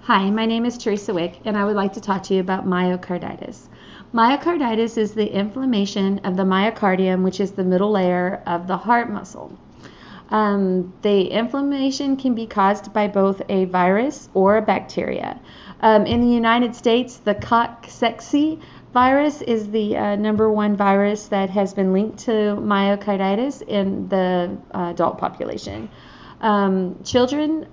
Hi, my name is Teresa Wick, and I would like to talk to you about myocarditis. Myocarditis is the inflammation of the myocardium, which is the middle layer of the heart muscle. The inflammation can be caused by both a virus or a bacteria. In the United States, the Coxsackie virus is the #1 virus that has been linked to myocarditis in the adult population. Children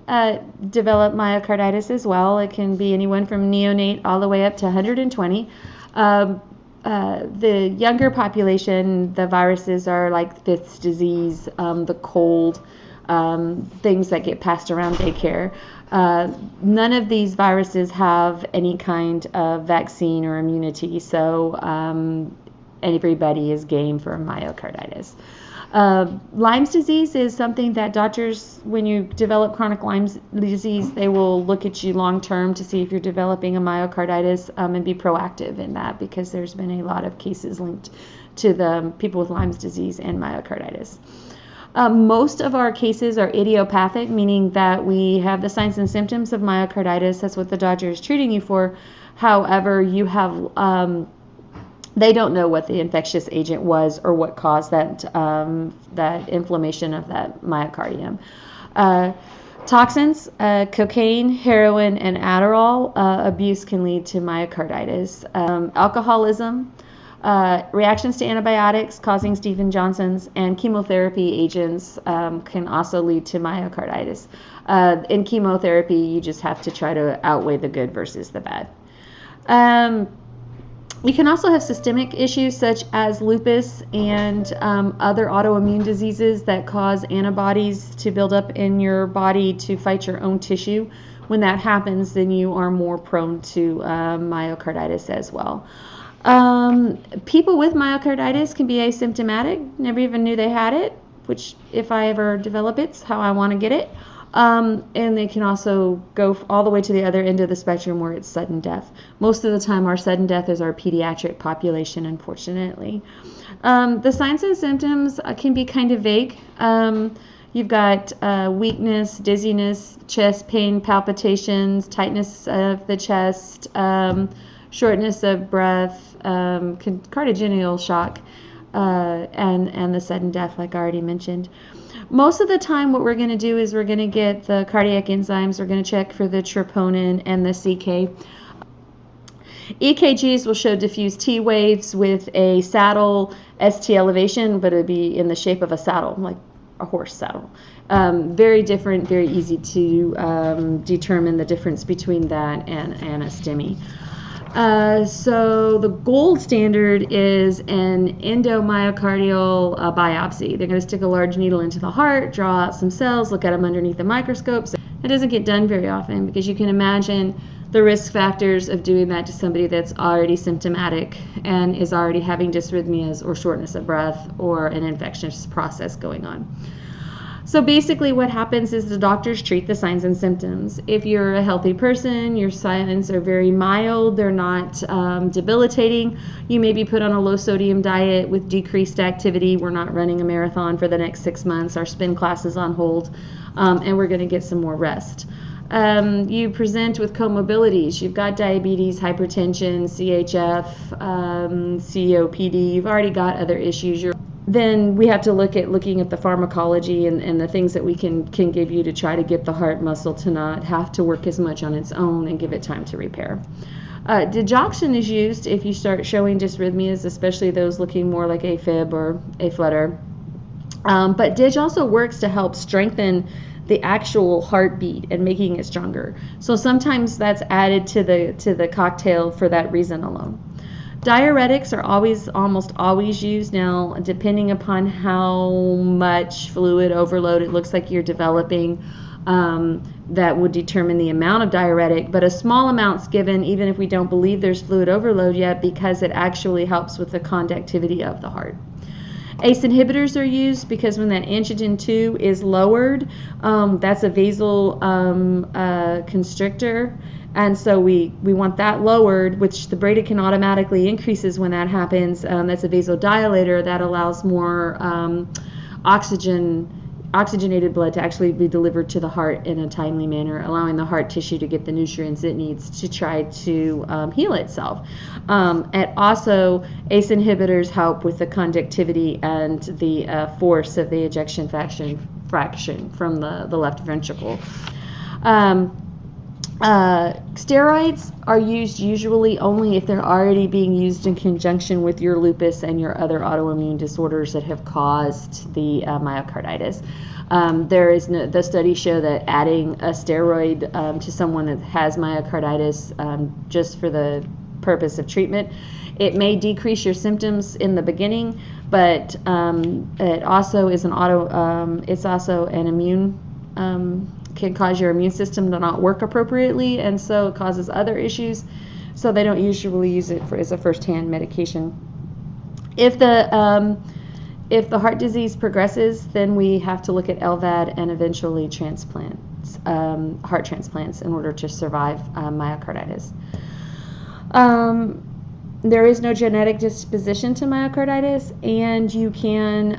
develop myocarditis as well. It can be anyone from neonate all the way up to 120. The younger population, the viruses are like Fifth's disease, the cold, things that get passed around daycare. None of these viruses have any kind of vaccine or immunity, so everybody is game for myocarditis. Lyme's disease is something that doctors, when you develop chronic Lyme's disease, they will look at you long term to see if you're developing a myocarditis and be proactive in that, because there's been a lot of cases linked to the people with Lyme's disease and myocarditis. Most of our cases are idiopathic, meaning that we have the signs and symptoms of myocarditis. That's what the doctor is treating you for. However, you have they don't know what the infectious agent was or what caused that inflammation of that myocardium. Toxins, cocaine, heroin, and Adderall abuse can lead to myocarditis. Alcoholism, reactions to antibiotics causing Stevens-Johnson's, and chemotherapy agents can also lead to myocarditis. In chemotherapy, you just have to try to outweigh the good versus the bad. We can also have systemic issues such as lupus and other autoimmune diseases that cause antibodies to build up in your body to fight your own tissue. When that happens, then you are more prone to myocarditis as well. People with myocarditis can be asymptomatic, never even knew they had it, which if I ever develop it's how I want to get it. And they can also go all the way to the other end of the spectrum where it's sudden death. Most of the time our sudden death is our pediatric population, unfortunately. The signs and symptoms can be kind of vague. You've got weakness, dizziness, chest pain, palpitations, tightness of the chest, shortness of breath, cardiogenial shock, and the sudden death like I already mentioned. Most of the time what we're going to do is we're going to get the cardiac enzymes, we're going to check for the troponin and the CK. EKGs will show diffuse T waves with a saddle ST elevation, but it would be in the shape of a saddle, like a horse saddle. Very different, very easy to determine the difference between that and a STEMI. So the gold standard is an endomyocardial biopsy. They're going to stick a large needle into the heart, draw out some cells, look at them underneath the microscopes. It doesn't get done very often because you can imagine the risk factors of doing that to somebody that's already symptomatic and is already having dysrhythmias or shortness of breath or an infectious process going on. So basically what happens is the doctors treat the signs and symptoms. If you're a healthy person, your signs are very mild, they're not debilitating, you may be put on a low sodium diet with decreased activity. We're not running a marathon for the next 6 months, our spin class is on hold, and we're going to get some more rest. You present with comorbidities. You've got diabetes, hypertension, CHF, COPD, you've already got other issues. Then we have to looking at the pharmacology and the things that we can give you to try to get the heart muscle to not have to work as much on its own and give it time to repair. Digoxin is used if you start showing dysrhythmias, especially those looking more like AFib or A-flutter. But dig also works to help strengthen the actual heartbeat and making it stronger. So sometimes that's added to the cocktail for that reason alone. Diuretics are almost always used. Now, depending upon how much fluid overload it looks like you're developing, that would determine the amount of diuretic, but a small amount's given even if we don't believe there's fluid overload yet, because it actually helps with the conductivity of the heart. ACE inhibitors are used because when that angiogen 2 is lowered, that's a vasoconstrictor. And so we want that lowered, which the bradykinin automatically increases when that happens. That's a vasodilator that allows more oxygen oxygenated blood to actually be delivered to the heart in a timely manner, allowing the heart tissue to get the nutrients it needs to try to heal itself. And also, ACE inhibitors help with the conductivity and the force of the ejection fraction from the left ventricle. Steroids are used usually only if they're already being used in conjunction with your lupus and your other autoimmune disorders that have caused the myocarditis. The studies show that adding a steroid to someone that has myocarditis just for the purpose of treatment, it may decrease your symptoms in the beginning, but it also is it's also an immune can cause your immune system to not work appropriately, and so it causes other issues. So they don't usually use it as a first-hand medication. If the heart disease progresses, then we have to look at LVAD and eventually transplants, heart transplants, in order to survive myocarditis. There is no genetic disposition to myocarditis, and you can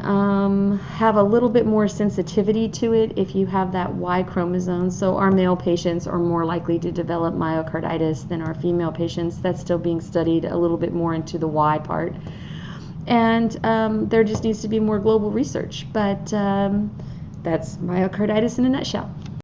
have a little bit more sensitivity to it if you have that Y chromosome. So our male patients are more likely to develop myocarditis than our female patients. That's still being studied a little bit more into the Y part. And there just needs to be more global research. But that's myocarditis in a nutshell.